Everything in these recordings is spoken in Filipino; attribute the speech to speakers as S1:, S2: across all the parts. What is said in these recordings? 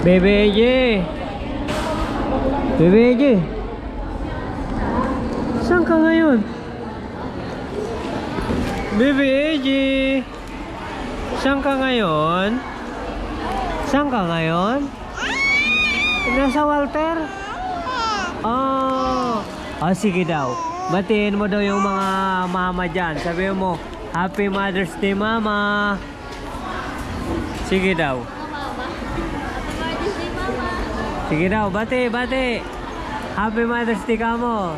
S1: Bebe Eje. Bebe Eje. Saan ka ngayon? Bebe Eje. Saan ka ngayon? Saan ka ngayon? Nasa Walter? Oh. Oh, sige daw. Batiin mo daw yung mga mama dyan. Sabihin mo, Happy Mother's Day, Mama. Sige daw. Sige daw, bati. Happy Mother's Day ka mo.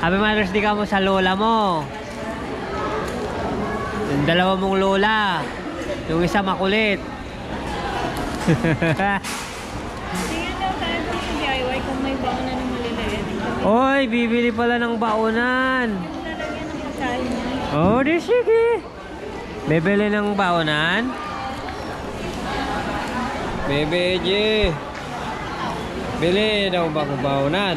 S1: Happy Mother's Day ka mo sa lola mo. Yung dalawa mong lola. Yung isa makulit.
S2: Tingnan daw tayo sa DIY kung may baonan ng maliliit.
S1: Oy, bibili pala ng baonan.
S2: Lalagyan ng pagkain niya.
S1: Oh, di sige. Bibili ng baonan. Bebe Eje. Bili daw ba ng baonan?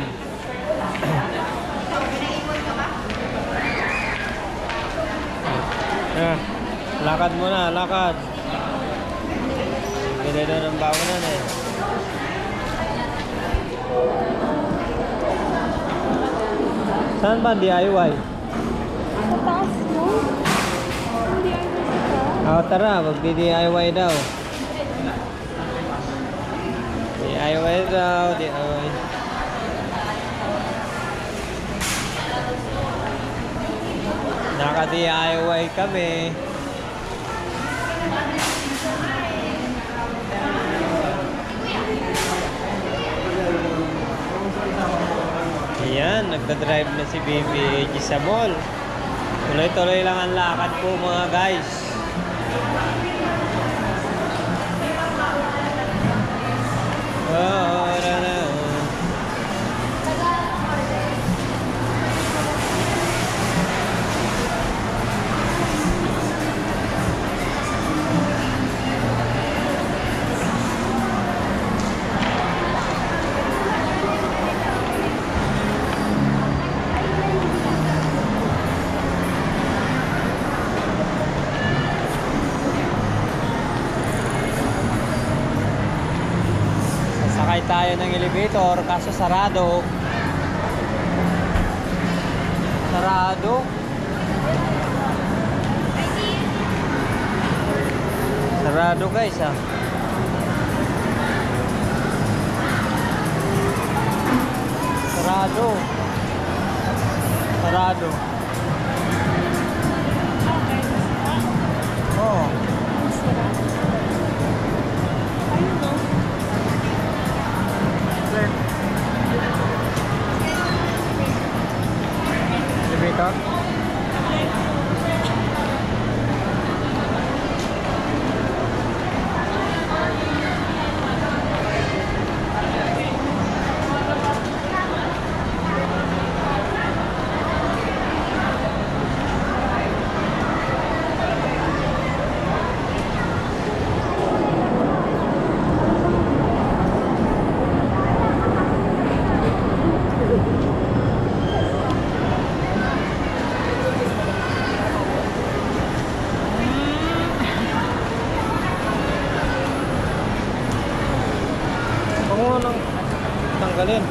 S1: Lakad muna, lakad. Bili daw ng baonan eh. Saan ba DIY?
S2: Sa taas mo? Ang DIY sa taas?
S1: Oh, tara, magdi-DIY daw. DIY daw, DIY. Naka-DIY kami. Ayan, nagdadrive na si Bebe Eje sa mall. Tuloy-tuloy lang ang lakad po mga guys. Sakay tayo ng elevator kaso sarado. Sarado guys ah. Sarado. Oh. Elevator. Tanggalin.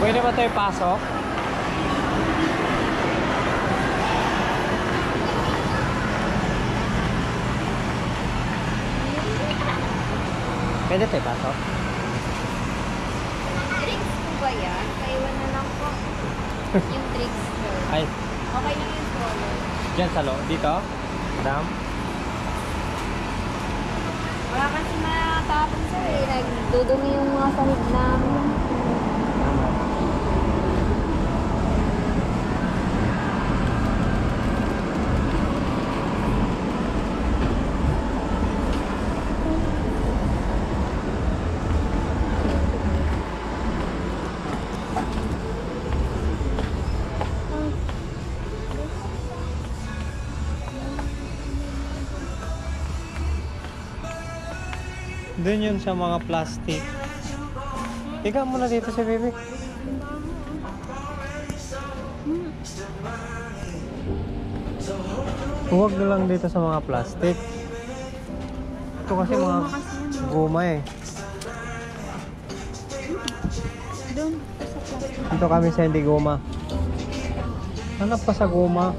S1: Pwede ba tayo pasok? Pwede tayo pasok?
S2: Yung tricks.
S1: Ay,
S2: Okay lang yung stroller.
S1: dyan sa dito? Madam?
S2: Wala kasi matapon sir eh. Nagdudumi yung mga sahig namin.
S1: Doon yun sa mga plastic. Higa muna dito si baby. Huwag na lang dito sa mga plastic. Ito kasi mga guma eh.
S2: Doon. Sa plastic.
S1: Dito kami sa hindi guma. Hanap pa sa guma.